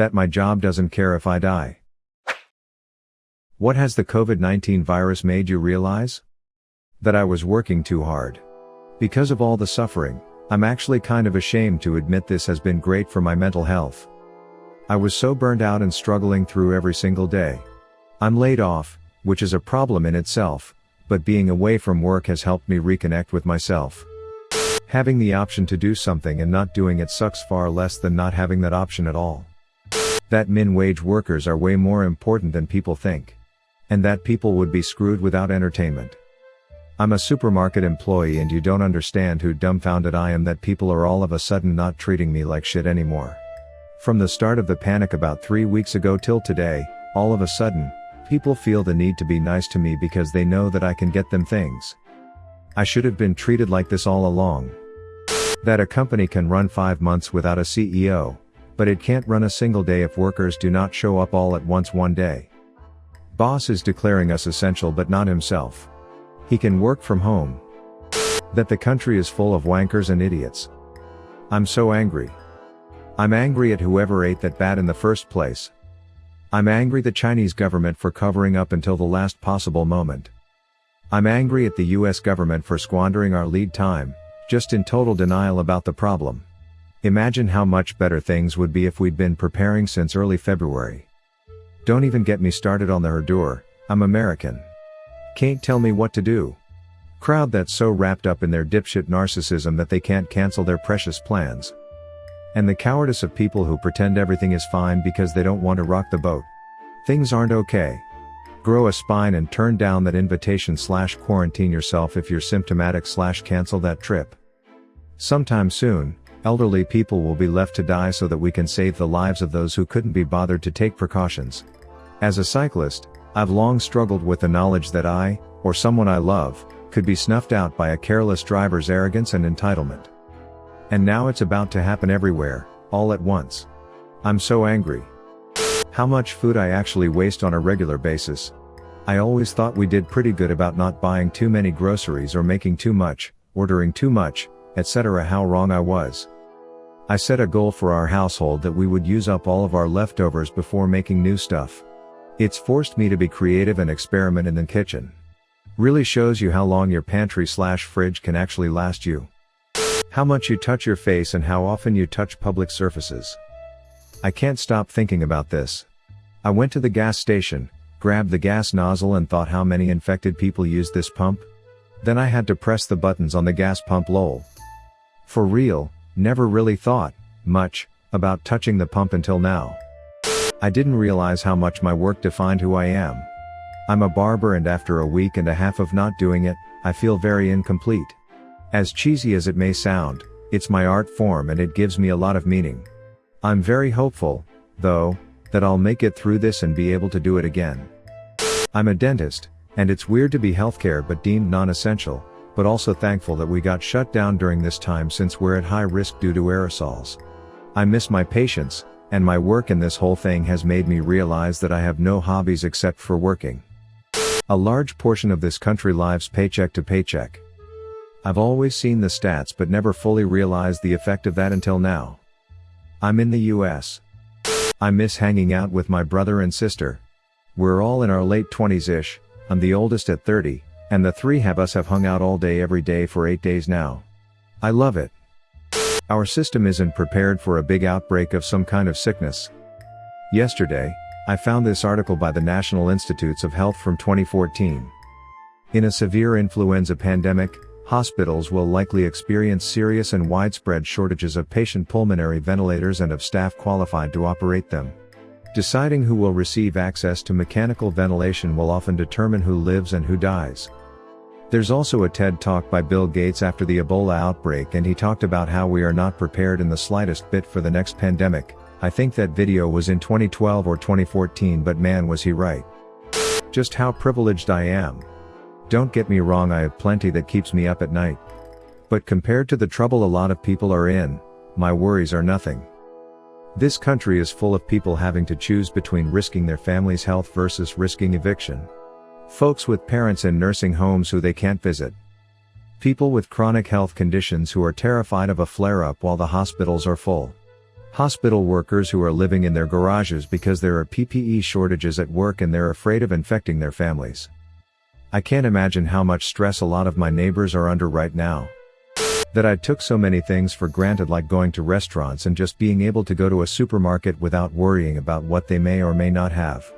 That my job doesn't care if I die. What has the COVID-19 virus made you realize? That I was working too hard. Because of all the suffering, I'm actually kind of ashamed to admit this has been great for my mental health. I was so burned out and struggling through every single day. I'm laid off, which is a problem in itself, but being away from work has helped me reconnect with myself. Having the option to do something and not doing it sucks far less than not having that option at all. That min-wage workers are way more important than people think. And that people would be screwed without entertainment. I'm a supermarket employee and you don't understand who dumbfounded I am that people are all of a sudden not treating me like shit anymore. From the start of the panic about 3 weeks ago till today, all of a sudden, people feel the need to be nice to me because they know that I can get them things. I should have been treated like this all along. That a company can run 5 months without a CEO, but it can't run a single day if workers do not show up all at once one day. Boss is declaring us essential but not himself. He can work from home. That the country is full of wankers and idiots. I'm so angry. I'm angry at whoever ate that bat in the first place. I'm angry at the Chinese government for covering up until the last possible moment. I'm angry at the US government for squandering our lead time, just in total denial about the problem. Imagine how much better things would be if we'd been preparing since early February. Don't even get me started on the Herdur, I'm American. Can't tell me what to do. Crowd that's so wrapped up in their dipshit narcissism that they can't cancel their precious plans. And the cowardice of people who pretend everything is fine because they don't want to rock the boat. Things aren't okay. Grow a spine and turn down that invitation/quarantine yourself if you're symptomatic/cancel that trip. Sometime soon, elderly people will be left to die so that we can save the lives of those who couldn't be bothered to take precautions. As a cyclist, I've long struggled with the knowledge that I, or someone I love, could be snuffed out by a careless driver's arrogance and entitlement. And now it's about to happen everywhere, all at once. I'm so angry. How much food I actually waste on a regular basis. I always thought we did pretty good about not buying too many groceries or making too much, ordering too much, etc. How wrong I was. I set a goal for our household that we would use up all of our leftovers before making new stuff. It's forced me to be creative and experiment in the kitchen. Really shows you how long your pantry/fridge can actually last you. How much you touch your face and how often you touch public surfaces. I can't stop thinking about this. I went to the gas station, grabbed the gas nozzle and thought how many infected people use this pump. Then I had to press the buttons on the gas pump lol. For real, never really thought much about touching the pump until now. I didn't realize how much my work defined who I am. I'm a barber and after a week and a half of not doing it, I feel very incomplete. As cheesy as it may sound, it's my art form and it gives me a lot of meaning. I'm very hopeful, though, that I'll make it through this and be able to do it again. I'm a dentist, and it's weird to be healthcare but deemed non-essential, but also thankful that we got shut down during this time since we're at high risk due to aerosols. I miss my patients, and my work and this whole thing has made me realize that I have no hobbies except for working. A large portion of this country lives paycheck to paycheck. I've always seen the stats but never fully realized the effect of that until now. I'm in the US. I miss hanging out with my brother and sister. We're all in our late 20s-ish, I'm the oldest at 30, and the three of us have hung out all day every day for 8 days now. I love it. Our system isn't prepared for a big outbreak of some kind of sickness. Yesterday, I found this article by the National Institutes of Health from 2014. In a severe influenza pandemic, hospitals will likely experience serious and widespread shortages of patient pulmonary ventilators and of staff qualified to operate them. Deciding who will receive access to mechanical ventilation will often determine who lives and who dies. There's also a TED Talk by Bill Gates after the Ebola outbreak and he talked about how we are not prepared in the slightest bit for the next pandemic. I think that video was in 2012 or 2014 but man was he right. Just how privileged I am. Don't get me wrong, I have plenty that keeps me up at night. But compared to the trouble a lot of people are in, my worries are nothing. This country is full of people having to choose between risking their family's health versus risking eviction. Folks with parents in nursing homes who they can't visit. People with chronic health conditions who are terrified of a flare-up while the hospitals are full. Hospital workers who are living in their garages because there are PPE shortages at work and they're afraid of infecting their families. I can't imagine how much stress a lot of my neighbors are under right now. That I took so many things for granted, like going to restaurants and just being able to go to a supermarket without worrying about what they may or may not have.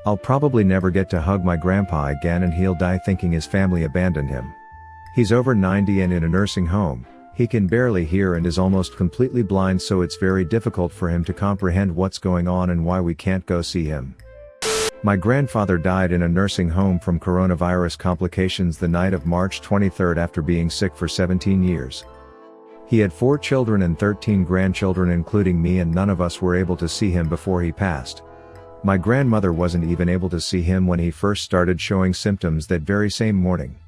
I'll probably never get to hug my grandpa again, and he'll die thinking his family abandoned him. He's over 90 and in a nursing home. He can barely hear and is almost completely blind, so it's very difficult for him to comprehend what's going on and why we can't go see him. My grandfather died in a nursing home from coronavirus complications the night of March 23 after being sick for 17 years. He had 4 children and 13 grandchildren including me, and none of us were able to see him before he passed. My grandmother wasn't even able to see him when he first started showing symptoms that very same morning.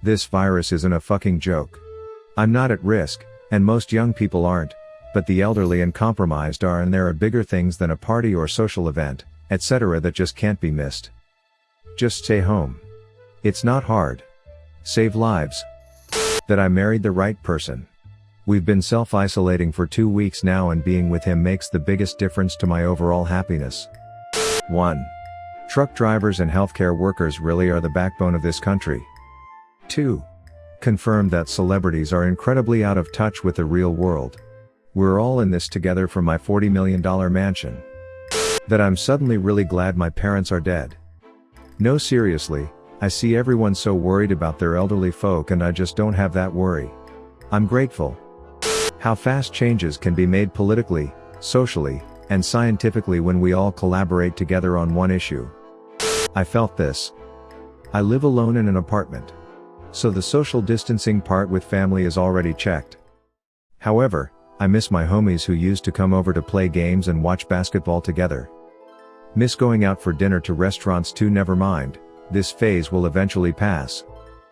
This virus isn't a fucking joke. I'm not at risk, and most young people aren't, but the elderly and compromised are, and there are bigger things than a party or social event, etc. that just can't be missed. Just stay home. It's not hard. Save lives. That I married the right person. We've been self-isolating for 2 weeks now, and being with him makes the biggest difference to my overall happiness. 1. Truck drivers and healthcare workers really are the backbone of this country. 2. Confirmed that celebrities are incredibly out of touch with the real world. We're all in this together from my $40 million mansion. That I'm suddenly really glad my parents are dead. No, seriously, I see everyone so worried about their elderly folk, and I just don't have that worry. I'm grateful. How fast changes can be made politically, socially, and scientifically when we all collaborate together on one issue. I felt this. I live alone in an apartment. So the social distancing part with family is already checked. However, I miss my homies who used to come over to play games and watch basketball together. Miss going out for dinner to restaurants too. Never mind, this phase will eventually pass.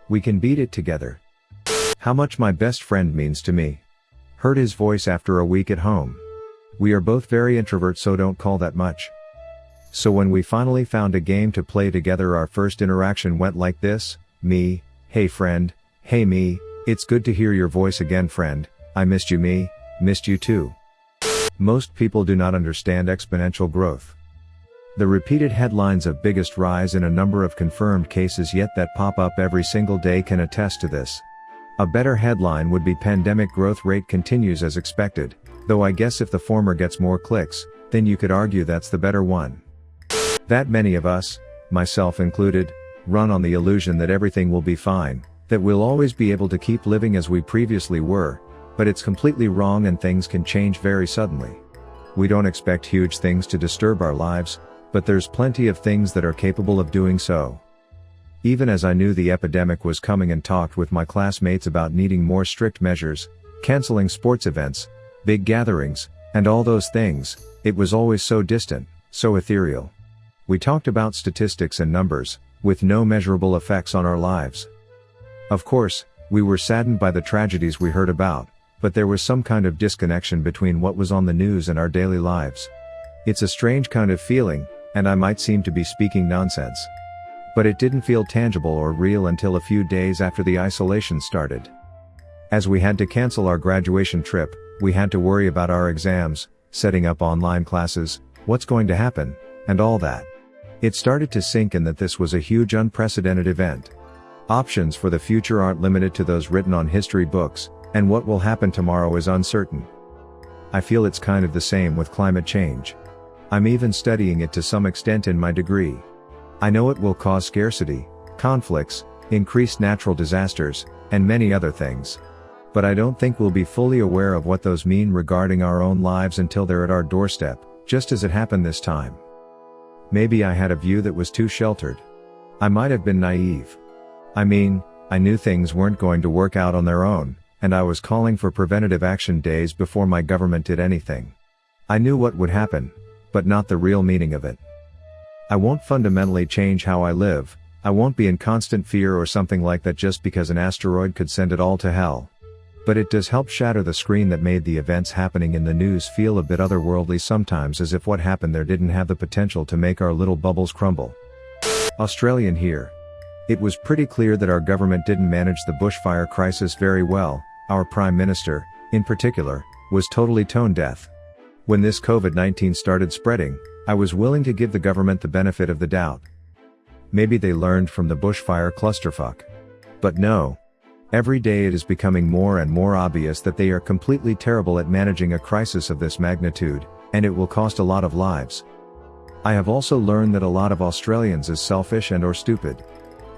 We can beat it together. How much my best friend means to me. Heard his voice after a week at home. We are both very introverts, so don't call that much. So when we finally found a game to play together, our first interaction went like this. Me, hey friend, hey me, it's good to hear your voice again friend, I missed you. Me, missed you too. Most people do not understand exponential growth. The repeated headlines of biggest rise in a number of confirmed cases yet that pop up every single day can attest to this. A better headline would be pandemic growth rate continues as expected, though I guess if the former gets more clicks, then you could argue that's the better one. That many of us, myself included, run on the illusion that everything will be fine, that we'll always be able to keep living as we previously were, but it's completely wrong and things can change very suddenly. We don't expect huge things to disturb our lives, but there's plenty of things that are capable of doing so. Even as I knew the epidemic was coming and talked with my classmates about needing more strict measures, canceling sports events, big gatherings, and all those things, it was always so distant, so ethereal. We talked about statistics and numbers, with no measurable effects on our lives. Of course, we were saddened by the tragedies we heard about, but there was some kind of disconnection between what was on the news and our daily lives. It's a strange kind of feeling, and I might seem to be speaking nonsense. But it didn't feel tangible or real until a few days after the isolation started. As we had to cancel our graduation trip, we had to worry about our exams, setting up online classes, what's going to happen, and all that. It started to sink in that this was a huge unprecedented event. Options for the future aren't limited to those written on history books, and what will happen tomorrow is uncertain. I feel it's kind of the same with climate change. I'm even studying it to some extent in my degree. I know it will cause scarcity, conflicts, increased natural disasters, and many other things. But I don't think we'll be fully aware of what those mean regarding our own lives until they're at our doorstep, just as it happened this time. Maybe I had a view that was too sheltered. I might have been naive. I mean, I knew things weren't going to work out on their own, and I was calling for preventative action days before my government did anything. I knew what would happen, but not the real meaning of it. I won't fundamentally change how I live, I won't be in constant fear or something like that just because an asteroid could send it all to hell. But it does help shatter the screen that made the events happening in the news feel a bit otherworldly sometimes, as if what happened there didn't have the potential to make our little bubbles crumble. Australian here. It was pretty clear that our government didn't manage the bushfire crisis very well. Our Prime Minister, in particular, was totally tone deaf. When this COVID-19 started spreading, I was willing to give the government the benefit of the doubt. Maybe they learned from the bushfire clusterfuck. But no. Every day it is becoming more and more obvious that they are completely terrible at managing a crisis of this magnitude, and it will cost a lot of lives. I have also learned that a lot of Australians is selfish and or stupid.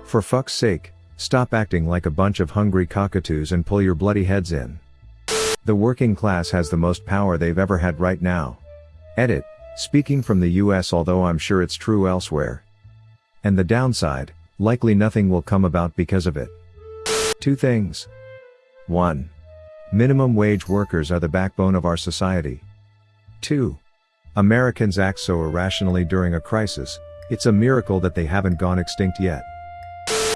For fuck's sake, stop acting like a bunch of hungry cockatoos and pull your bloody heads in. The working class has the most power they've ever had right now. Edit, speaking from the US, although I'm sure it's true elsewhere. And the downside, likely nothing will come about because of it. 2 things. 1. Minimum wage workers are the backbone of our society. 2. Americans act so irrationally during a crisis, it's a miracle that they haven't gone extinct yet.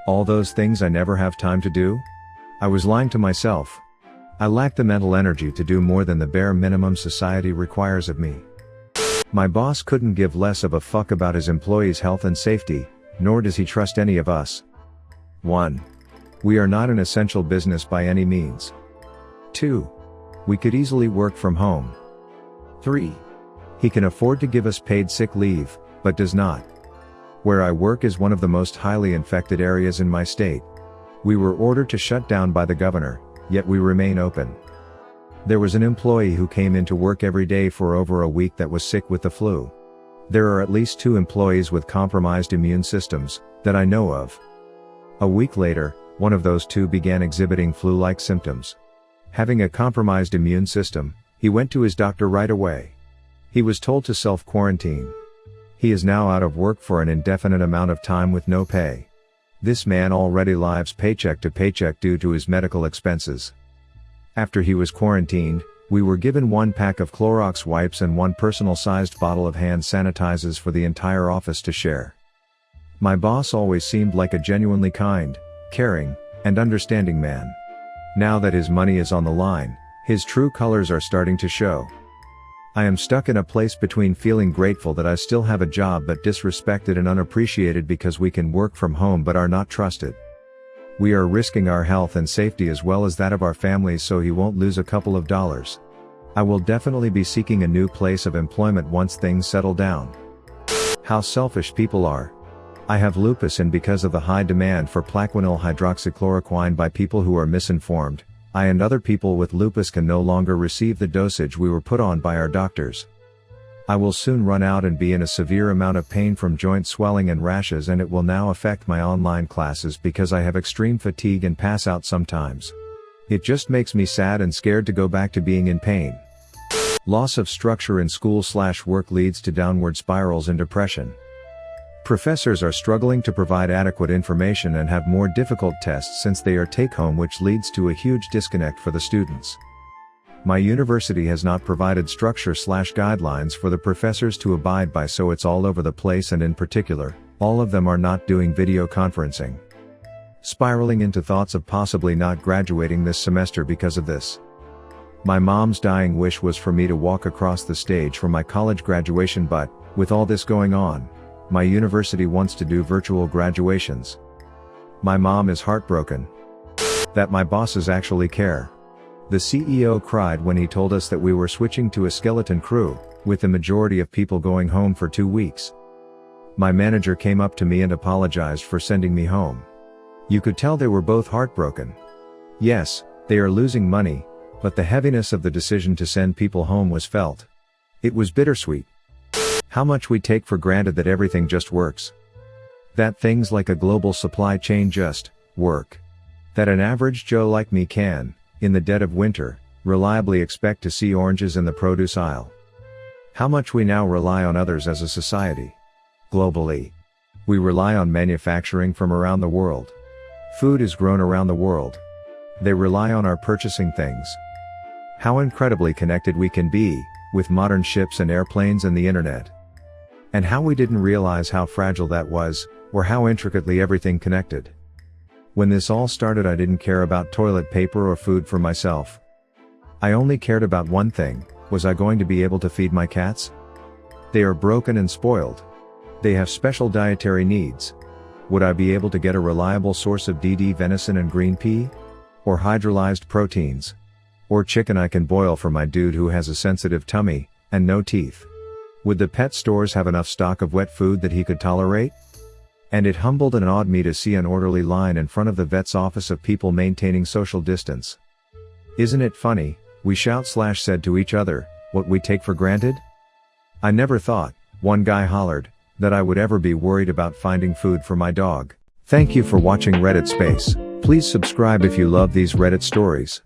All those things I never have time to do? I was lying to myself. I lack the mental energy to do more than the bare minimum society requires of me. My boss couldn't give less of a fuck about his employees' health and safety, nor does he trust any of us. 1. We are not an essential business by any means. 2. We could easily work from home. 3. He can afford to give us paid sick leave, but does not. Where I work is one of the most highly infected areas in my state. We were ordered to shut down by the governor, yet we remain open. There was an employee who came into work every day for over a week that was sick with the flu. There are at least 2 employees with compromised immune systems, that I know of. A week later, one of those 2 began exhibiting flu-like symptoms. Having a compromised immune system, he went to his doctor right away. He was told to self-quarantine. He is now out of work for an indefinite amount of time with no pay. This man already lives paycheck to paycheck due to his medical expenses. After he was quarantined, we were given 1 pack of Clorox wipes and 1 personal-sized bottle of hand sanitizers for the entire office to share. My boss always seemed like a genuinely kind, caring, and understanding man. Now that his money is on the line, his true colors are starting to show. I am stuck in a place between feeling grateful that I still have a job but disrespected and unappreciated because we can work from home but are not trusted. We are risking our health and safety as well as that of our families so he won't lose a couple of dollars. I will definitely be seeking a new place of employment once things settle down. How selfish people are. I have lupus, and because of the high demand for Plaquenil hydroxychloroquine by people who are misinformed, I and other people with lupus can no longer receive the dosage we were put on by our doctors. I will soon run out and be in a severe amount of pain from joint swelling and rashes, and it will now affect my online classes because I have extreme fatigue and pass out sometimes. It just makes me sad and scared to go back to being in pain. Loss of structure in school/work leads to downward spirals and depression. Professors are struggling to provide adequate information and have more difficult tests since they are take-home, which leads to a huge disconnect for the students. My university has not provided structure/guidelines for the professors to abide by, so it's all over the place, and in particular, all of them are not doing video conferencing. Spiraling into thoughts of possibly not graduating this semester because of this. My mom's dying wish was for me to walk across the stage for my college graduation, but, with all this going on, my university wants to do virtual graduations. My mom is heartbroken that my bosses actually care. The CEO cried when he told us that we were switching to a skeleton crew, with the majority of people going home for 2 weeks. My manager came up to me and apologized for sending me home. You could tell they were both heartbroken. Yes, they are losing money, but the heaviness of the decision to send people home was felt. It was bittersweet. How much we take for granted that everything just works. That things like a global supply chain just work. That an average Joe like me can, in the dead of winter, reliably expect to see oranges in the produce aisle. How much we now rely on others as a society. Globally. We rely on manufacturing from around the world. Food is grown around the world. They rely on our purchasing things. How incredibly connected we can be, with modern ships and airplanes and the internet. And how we didn't realize how fragile that was, or how intricately everything connected. When this all started, I didn't care about toilet paper or food for myself. I only cared about one thing: was I going to be able to feed my cats? They are broken and spoiled. They have special dietary needs. Would I be able to get a reliable source of DD venison and green pea? Or hydrolyzed proteins? Or chicken I can boil for my dude who has a sensitive tummy, and no teeth. Would the pet stores have enough stock of wet food that he could tolerate? And it humbled and awed me to see an orderly line in front of the vet's office of people maintaining social distance. Isn't it funny, we said to each other, what we take for granted? I never thought, one guy hollered, that I would ever be worried about finding food for my dog. Thank you for watching Reddit Space. Please subscribe if you love these Reddit stories.